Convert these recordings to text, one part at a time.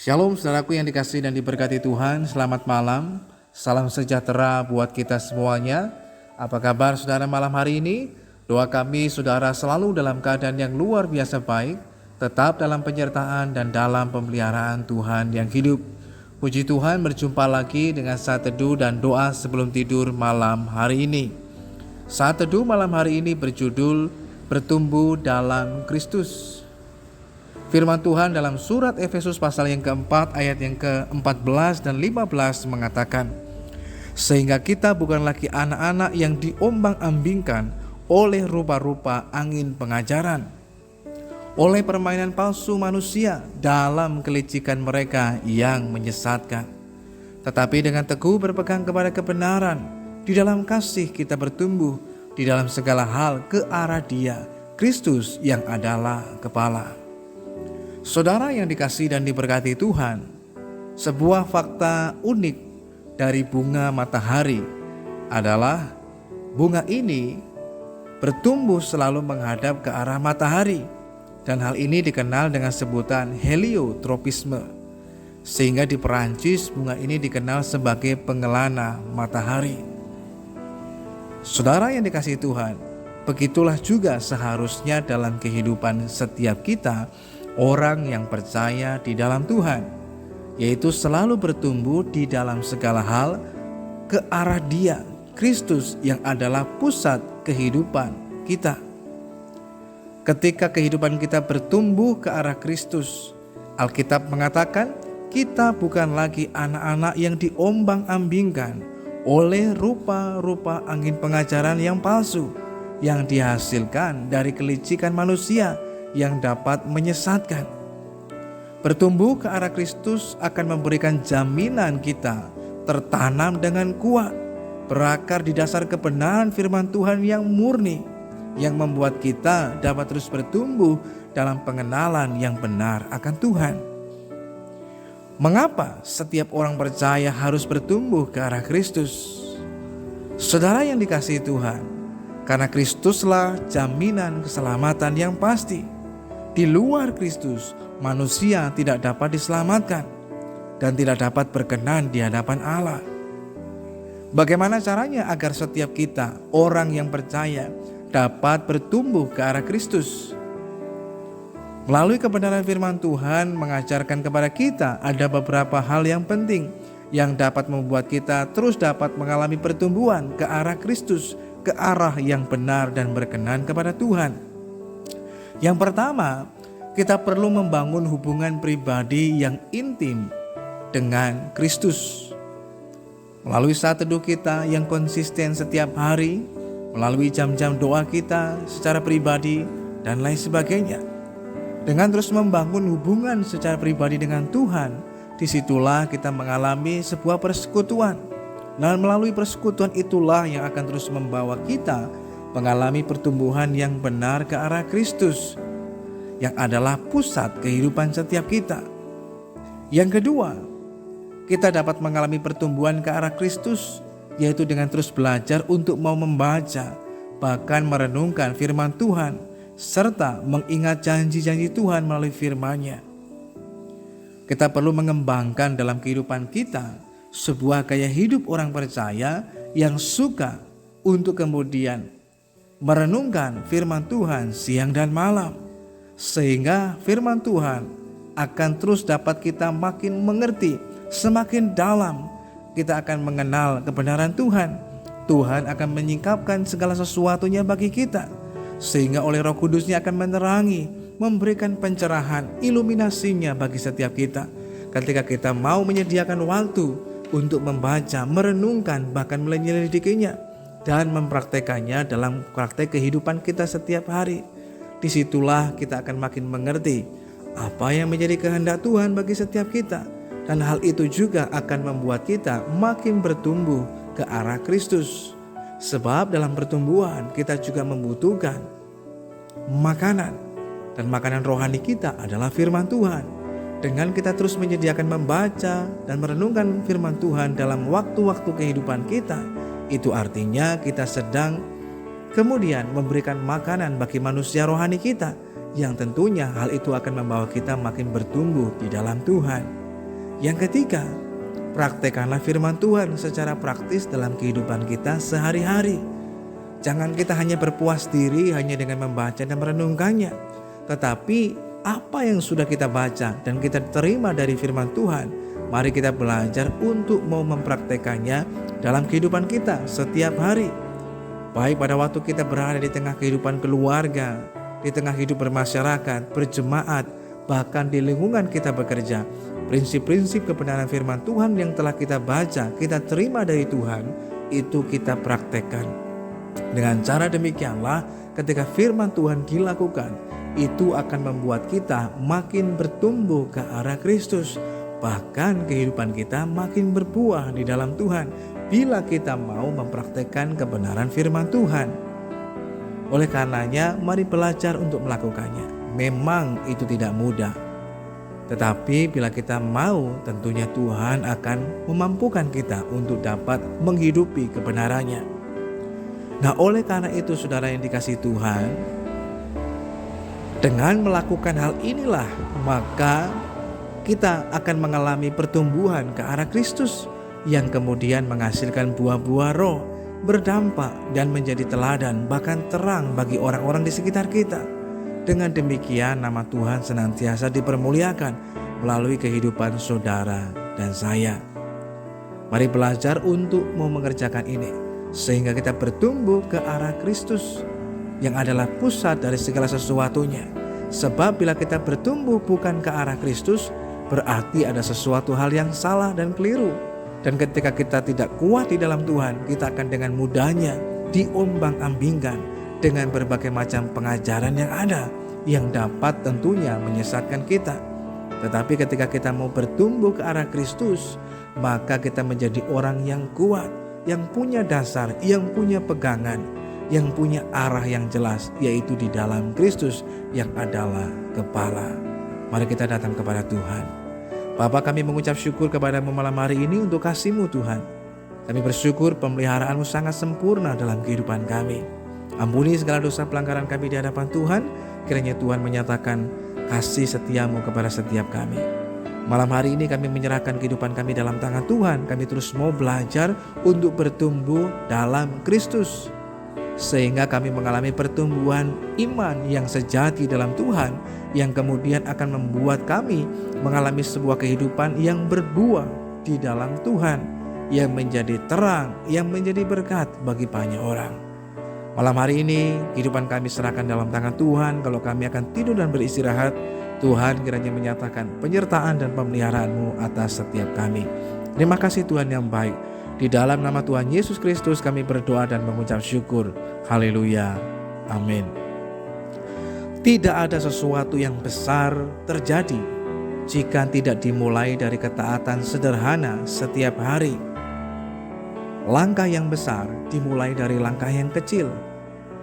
Shalom saudaraku yang dikasihi dan diberkati Tuhan, selamat malam, salam sejahtera buat kita semuanya. Apa kabar saudara malam hari ini? Doa kami saudara selalu dalam keadaan yang luar biasa baik, tetap dalam penyertaan dan dalam pemeliharaan Tuhan yang hidup. Puji Tuhan, berjumpa lagi dengan saat teduh dan doa sebelum tidur malam hari ini. Saat teduh malam hari ini berjudul Bertumbuh dalam Kristus. Firman Tuhan dalam surat Efesus pasal yang keempat ayat yang ke-14 dan 15 mengatakan, sehingga kita bukan lagi anak-anak yang diombang-ambingkan oleh rupa-rupa angin pengajaran, oleh permainan palsu manusia dalam kelicikan mereka yang menyesatkan. Tetapi dengan teguh berpegang kepada kebenaran, di dalam kasih kita bertumbuh di dalam segala hal ke arah Dia, Kristus yang adalah kepala. Saudara yang dikasihi dan diberkati Tuhan, sebuah fakta unik dari bunga matahari adalah bunga ini bertumbuh selalu menghadap ke arah matahari, dan hal ini dikenal dengan sebutan heliotropisme, sehingga di Perancis bunga ini dikenal sebagai pengelana matahari. Saudara yang dikasihi Tuhan, begitulah juga seharusnya dalam kehidupan setiap kita, orang yang percaya di dalam Tuhan, yaitu selalu bertumbuh di dalam segala hal ke arah Dia, Kristus yang adalah pusat kehidupan kita. Ketika kehidupan kita bertumbuh ke arah Kristus, Alkitab mengatakan kita bukan lagi anak-anak yang diombang-ambingkan oleh rupa-rupa angin pengajaran yang palsu yang dihasilkan dari kelicikan manusia yang dapat menyesatkan. Bertumbuh ke arah Kristus akan memberikan jaminan kita tertanam dengan kuat, berakar di dasar kebenaran firman Tuhan yang murni, yang membuat kita dapat terus bertumbuh dalam pengenalan yang benar akan Tuhan. Mengapa setiap orang percaya harus bertumbuh ke arah Kristus? Saudara yang dikasihi Tuhan, karena Kristuslah jaminan keselamatan yang pasti. Di luar Kristus, manusia tidak dapat diselamatkan dan tidak dapat berkenan di hadapan Allah. Bagaimana caranya agar setiap kita, orang yang percaya, dapat bertumbuh ke arah Kristus? Melalui kebenaran firman Tuhan mengajarkan kepada kita ada beberapa hal yang penting yang dapat membuat kita terus dapat mengalami pertumbuhan ke arah Kristus, ke arah yang benar dan berkenan kepada Tuhan. Yang pertama, kita perlu membangun hubungan pribadi yang intim dengan Kristus. Melalui saat teduh kita yang konsisten setiap hari, melalui jam-jam doa kita secara pribadi dan lain sebagainya. Dengan terus membangun hubungan secara pribadi dengan Tuhan, disitulah kita mengalami sebuah persekutuan. Dan melalui persekutuan itulah yang akan terus membawa kita mengalami pertumbuhan yang benar ke arah Kristus, yang adalah pusat kehidupan setiap kita. Yang kedua, kita dapat mengalami pertumbuhan ke arah Kristus, yaitu dengan terus belajar untuk mau membaca, bahkan merenungkan firman Tuhan, serta mengingat janji-janji Tuhan melalui firman-Nya. Kita perlu mengembangkan dalam kehidupan kita sebuah gaya hidup orang percaya yang suka untuk kemudian merenungkan firman Tuhan siang dan malam, sehingga firman Tuhan akan terus dapat kita makin mengerti, semakin dalam kita akan mengenal kebenaran Tuhan. Tuhan akan menyingkapkan segala sesuatunya bagi kita, sehingga oleh Roh Kudus-Nya akan menerangi, memberikan pencerahan, iluminasinya bagi setiap kita. Ketika kita mau menyediakan waktu untuk membaca, merenungkan, bahkan menyelidikinya dan mempraktekannya dalam praktek kehidupan kita setiap hari, disitulah kita akan makin mengerti apa yang menjadi kehendak Tuhan bagi setiap kita. Dan hal itu juga akan membuat kita makin bertumbuh ke arah Kristus. Sebab dalam pertumbuhan kita juga membutuhkan makanan. Dan makanan rohani kita adalah firman Tuhan. Dengan kita terus menyediakan membaca dan merenungkan firman Tuhan dalam waktu-waktu kehidupan kita, itu artinya kita sedang kemudian memberikan makanan bagi manusia rohani kita, yang tentunya hal itu akan membawa kita makin bertumbuh di dalam Tuhan. Yang ketiga, praktekkanlah firman Tuhan secara praktis dalam kehidupan kita sehari-hari. Jangan kita hanya berpuas diri hanya dengan membaca dan merenungkannya, tetapi apa yang sudah kita baca dan kita terima dari firman Tuhan, mari kita belajar untuk mau mempraktekannya dalam kehidupan kita setiap hari. Baik pada waktu kita berada di tengah kehidupan keluarga, di tengah hidup bermasyarakat, berjemaat, bahkan di lingkungan kita bekerja. Prinsip-prinsip kebenaran firman Tuhan yang telah kita baca, kita terima dari Tuhan, itu kita praktekkan. Dengan cara demikianlah ketika firman Tuhan dilakukan, itu akan membuat kita makin bertumbuh ke arah Kristus. Bahkan kehidupan kita makin berbuah di dalam Tuhan bila kita mau mempraktekkan kebenaran firman Tuhan. Oleh karenanya, mari belajar untuk melakukannya. Memang itu tidak mudah, tetapi bila kita mau, tentunya Tuhan akan memampukan kita untuk dapat menghidupi kebenarannya. Nah, oleh karena itu saudara yang dikasihi Tuhan, dengan melakukan hal inilah maka kita akan mengalami pertumbuhan ke arah Kristus yang kemudian menghasilkan buah-buah roh, berdampak dan menjadi teladan bahkan terang bagi orang-orang di sekitar kita. Dengan demikian nama Tuhan senantiasa dipermuliakan melalui kehidupan saudara dan saya. Mari belajar untuk mau mengerjakan ini sehingga kita bertumbuh ke arah Kristus yang adalah pusat dari segala sesuatunya. Sebab bila kita bertumbuh bukan ke arah Kristus, berarti ada sesuatu hal yang salah dan keliru. Dan ketika kita tidak kuat di dalam Tuhan, kita akan dengan mudahnya diombang-ambingkan dengan berbagai macam pengajaran yang ada, yang dapat tentunya menyesatkan kita. Tetapi ketika kita mau bertumbuh ke arah Kristus, maka kita menjadi orang yang kuat, yang punya dasar, yang punya pegangan, yang punya arah yang jelas, yaitu di dalam Kristus yang adalah kepala. Mari kita datang kepada Tuhan. Bapa, kami mengucap syukur kepada-Mu malam hari ini untuk kasih-Mu Tuhan. Kami bersyukur pemeliharaan-Mu sangat sempurna dalam kehidupan kami. Ampuni segala dosa pelanggaran kami di hadapan Tuhan. Kiranya Tuhan menyatakan kasih setia-Mu kepada setiap kami. Malam hari ini kami menyerahkan kehidupan kami dalam tangan Tuhan. Kami terus mau belajar untuk bertumbuh dalam Kristus, sehingga kami mengalami pertumbuhan iman yang sejati dalam Tuhan, yang kemudian akan membuat kami mengalami sebuah kehidupan yang berbuah di dalam Tuhan, yang menjadi terang, yang menjadi berkat bagi banyak orang. Malam hari ini kehidupan kami serahkan dalam tangan Tuhan. Kalau kami akan tidur dan beristirahat, Tuhan kiranya menyatakan penyertaan dan pemeliharaan-Mu atas setiap kami. Terima kasih Tuhan yang baik. Di dalam nama Tuhan Yesus Kristus kami berdoa dan mengucap syukur. Haleluya. Amin. Tidak ada sesuatu yang besar terjadi jika tidak dimulai dari ketaatan sederhana setiap hari. Langkah yang besar dimulai dari langkah yang kecil,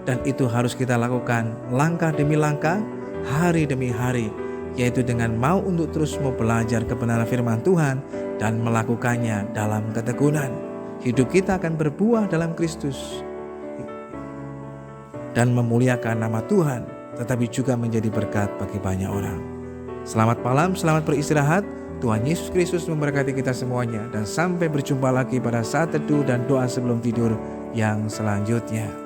dan itu harus kita lakukan langkah demi langkah, hari demi hari, yaitu dengan mau untuk terus mau belajar kebenaran firman Tuhan dan melakukannya dalam ketekunan. Hidup kita akan berbuah dalam Kristus dan memuliakan nama Tuhan, tetapi juga menjadi berkat bagi banyak orang. Selamat malam, selamat beristirahat. Tuhan Yesus Kristus memberkati kita semuanya, dan sampai berjumpa lagi pada saat teduh dan doa sebelum tidur yang selanjutnya.